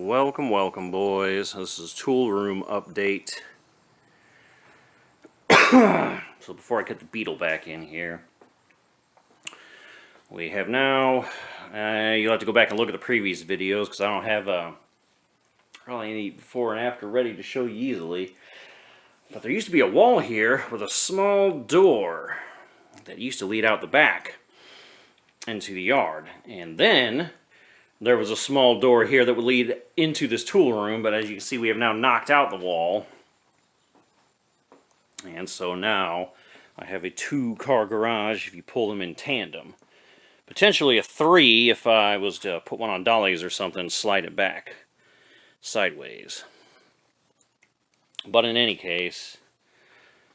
Welcome, welcome, boys. This is Tool Room Update. So before I get the beetle back in here, we have now, you'll have to go back and look at the previous videos because I don't have probably any before and after ready to show you easily. But there used to be a wall here with a small door that used to lead out the back into the yard. And then there was a small door here that would lead into this tool room, but as you can see, we have now knocked out the wall. And so now I have a 2-car garage if you pull them in tandem. Potentially a 3 if I was to put one on dollies or something, slide it back sideways. But in any case,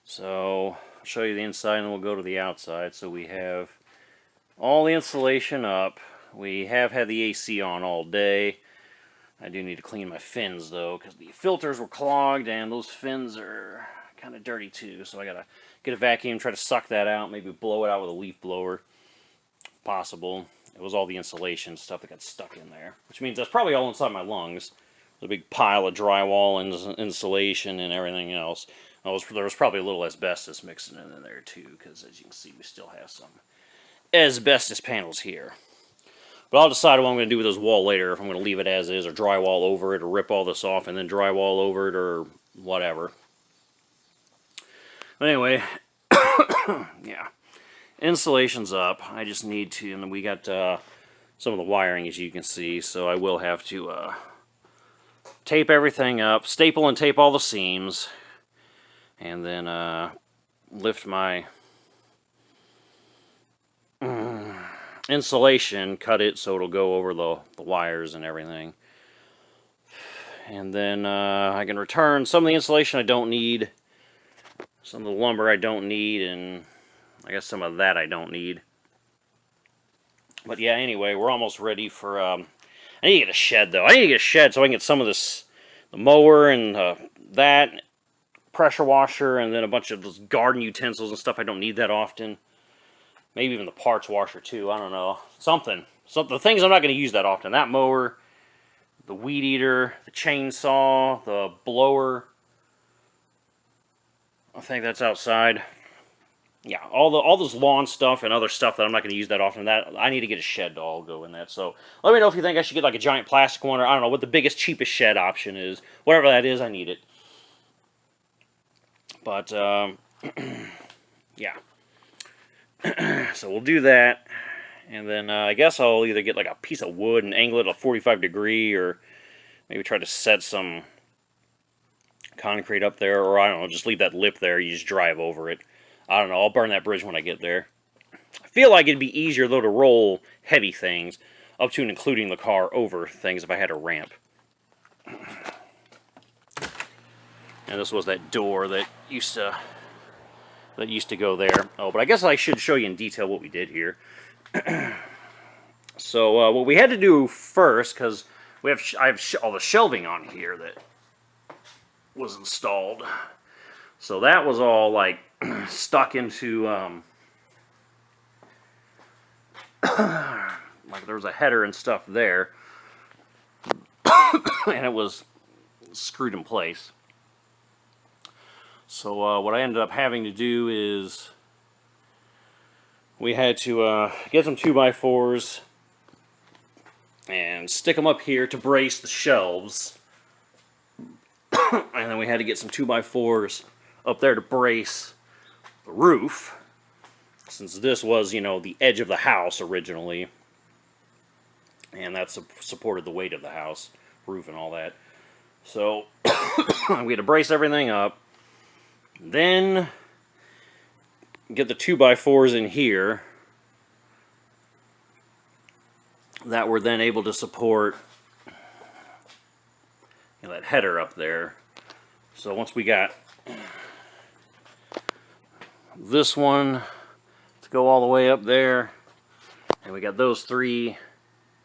so I'll show you the inside and then we'll go to the outside. So we have all the insulation up. We have had the AC on all day. I do need to clean my fins though, because the filters were clogged and those fins are kind of dirty too. So I gotta get a vacuum, try to suck that out, maybe blow it out with a leaf blower. Possible. It was all the insulation stuff that got stuck in there, which means that's probably all inside my lungs. The big pile of drywall and insulation and everything else. There was probably a little asbestos mixing in there too, because as you can see, we still have some asbestos panels here. But I'll decide what I'm going to do with this wall later, if I'm going to leave it as is, or drywall over it, or rip all this off and then drywall over it, or whatever. But anyway, yeah. Insulation's up. I just need to, and we got some of the wiring, as you can see, so I will have to tape everything up, staple and tape all the seams, and then lift my insulation, cut it so it'll go over the wires and everything. And then I can return some of the insulation I don't need, some of the lumber I don't need, and I guess some of that I don't need. But yeah, anyway, we're almost ready for, I need to get a shed though. I need to get a shed so I can get some of this, the mower and that, pressure washer, and then a bunch of those garden utensils and stuff I don't need that often. Maybe even the parts washer too, I don't know. Something. The things I'm not going to use that often. That mower, the weed eater, the chainsaw, the blower. I think that's outside. Yeah, all this lawn stuff and other stuff that I'm not going to use that often. That I need to get a shed to all go in that. So let me know if you think I should get like a giant plastic one, or I don't know what the biggest, cheapest shed option is. Whatever that is, I need it. But yeah. So we'll do that, and then I guess I'll either get like a piece of wood and angle it at a 45 degree, or maybe try to set some concrete up there, or I don't know, just leave that lip there, you just drive over it. I don't know, I'll burn that bridge when I get there. I feel like it'd be easier though to roll heavy things, up to and including the car over things if I had a ramp. And this was that door that used to go there. Oh, but I guess I should show you in detail what we did here. So what we had to do first, because I have all the shelving on here that was installed. So that was all like stuck into like there was a header and stuff there, and it was screwed in place. So what I ended up having to do is we had to get some 2x4s and stick them up here to brace the shelves. And then we had to get some 2x4s up there to brace the roof, since this was, you know, the edge of the house originally. And that supported the weight of the house, roof and all that. So we had to brace everything up. Then get the 2x4s in here that were then able to support, you know, that header up there. So once we got this one to go all the way up there, and we got those 3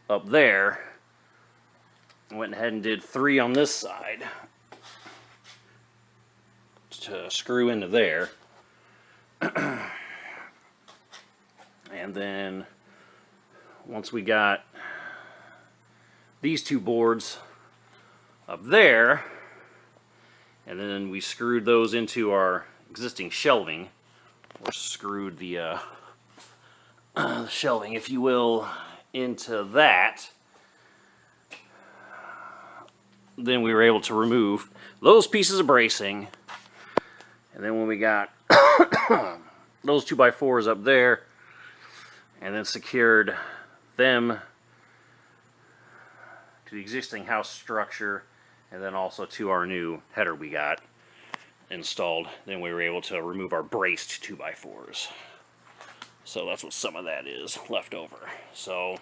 up there, I went ahead and did 3 on this side to screw into there. And then once we got these 2 boards up there, and then we screwed those into our existing shelving, or screwed the shelving, if you will, into that. Then we were able to remove those pieces of bracing, and then when we got those 2x4s up there, and then secured them to the existing house structure, and then also to our new header we got installed, then we were able to remove our braced 2x4s. So that's what some of that is left over. So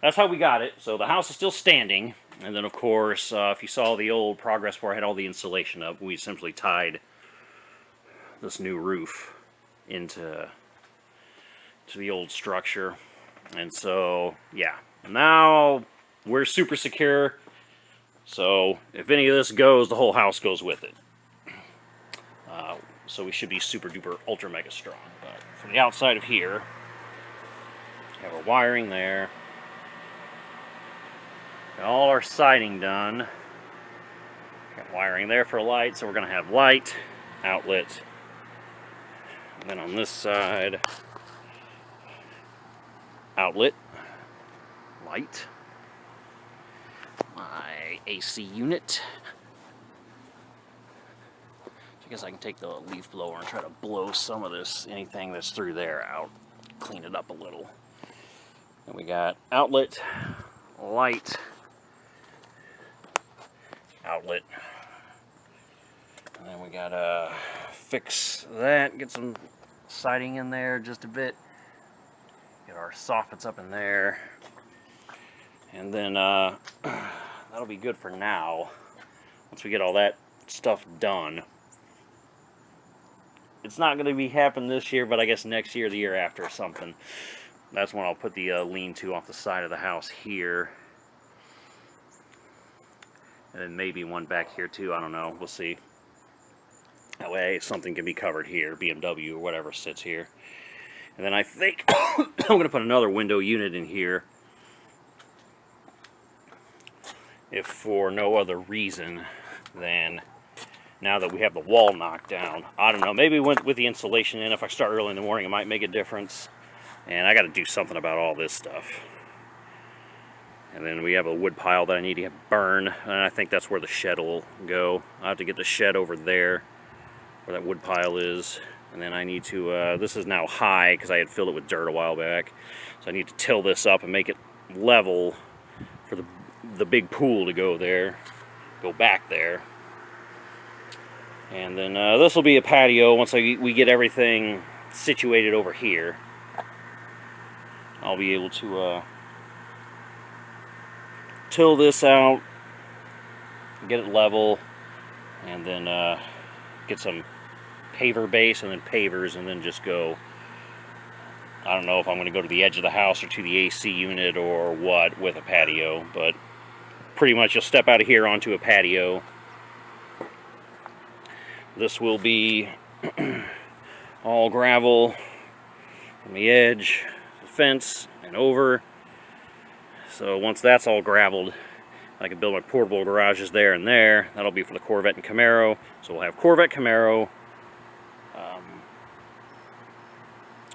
that's how we got it. So the house is still standing, and then of course, if you saw the old progress bar, I had all the insulation up. We simply tied this new roof into the old structure, and so yeah, now we're super secure. So if any of this goes, the whole house goes with it. So we should be super duper ultra mega strong. But from the outside of here, we have our wiring there. Got all our siding done. Got wiring there for light, so we're going to have light, outlet. And then on this side, outlet, light, my AC unit. I guess I can take the leaf blower and try to blow some of this, anything that's through there, out. Clean it up a little. And we got outlet, light, outlet. And then we gotta fix that, get some siding in there just a bit. Get our soffits up in there. And then that'll be good for now. Once we get all that stuff done. It's not going to be happening this year, but I guess next year, the year after, or something. That's when I'll put the lean-to off the side of the house here. And then maybe one back here too, I don't know, we'll see. That way something can be covered here, BMW or whatever sits here. And then I think I'm going to put another window unit in here. If for no other reason than now that we have the wall knocked down. I don't know, maybe with the insulation in, if I start early in the morning, it might make a difference. And I got to do something about all this stuff. And then we have a wood pile that I need to burn, and I think that's where the shed will go. I have to get the shed over there, where that wood pile is. And then I need to, this is now high, because I had filled it with dirt a while back. So I need to till this up and make it level for the big pool to go there, go back there. And then this will be a patio once we get everything situated over here. I'll be able to till this out, get it level, and then get some paver base and then pavers, and then just go. I don't know if I'm going to go to the edge of the house or to the AC unit or what with a patio, but pretty much you'll step out of here onto a patio. This will be all gravel from the edge, the fence, and over. So once that's all graveled, I can build my portable garages there and there. That'll be for the Corvette and Camaro. So we'll have Corvette, Camaro,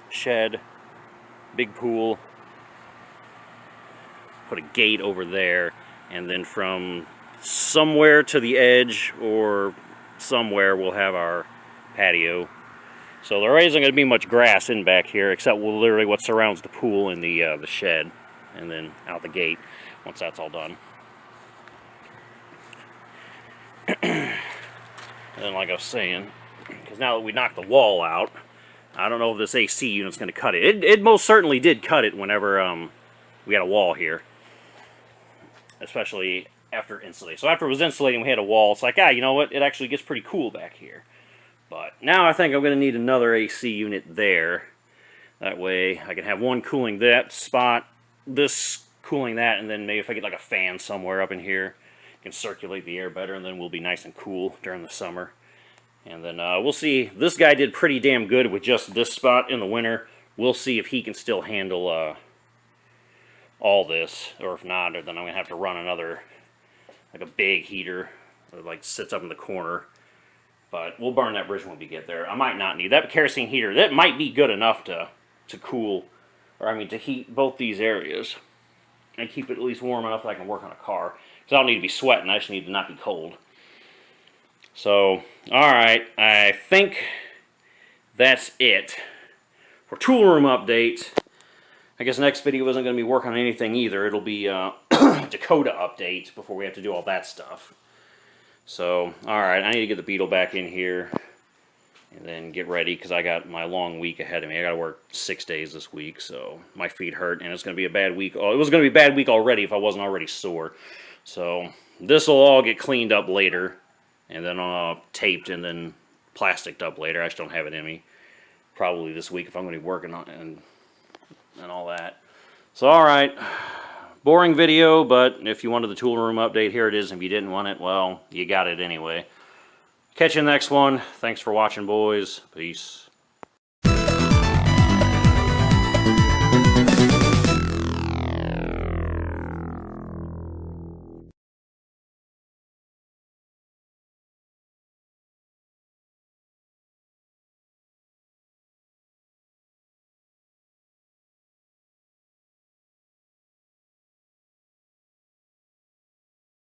shed, big pool, put a gate over there, and then from somewhere to the edge or somewhere we'll have our patio. So there isn't going to be much grass in back here, except literally what surrounds the pool and the shed, and then out the gate once that's all done. And then, like I was saying, because now that we knocked the wall out, I don't know if this AC unit's going to cut it. It most certainly did cut it whenever we had a wall here, especially after insulating. So after it was insulating, we had a wall. It's like, you know what? It actually gets pretty cool back here. But now I think I'm going to need another AC unit there. That way I can have one cooling that spot, this cooling that, and then maybe if I get like a fan somewhere up in here, it can circulate the air better, and then we'll be nice and cool during the summer. And then we'll see. This guy did pretty damn good with just this spot in the winter. We'll see if he can still handle all this, or if not, then I'm going to have to run another like a big heater that like sits up in the corner. But we'll burn that bridge when we get there. I might not need that kerosene heater. That might be good enough to cool, or I mean to heat both these areas and keep it at least warm enough that I can work on a car. Because I don't need to be sweating. I just need to not be cold. So, alright, I think that's it for tool room update. I guess next video isn't going to be working on anything either. It'll be Dakota update before we have to do all that stuff. So, alright, I need to get the Beetle back in here and then get ready because I got my long week ahead of me. I got to work 6 days this week, so my feet hurt and it's going to be a bad week. Oh, it was going to be a bad week already if I wasn't already sore. So, this will all get cleaned up later and then taped and then plasticed up later. I just don't have it in me. Probably this week if I'm going to be working on it and all that. So, alright. Boring video, but if you wanted the tool room update, here it is. If you didn't want it, well, you got it anyway. Catch you in the next one. Thanks for watching, boys. Peace.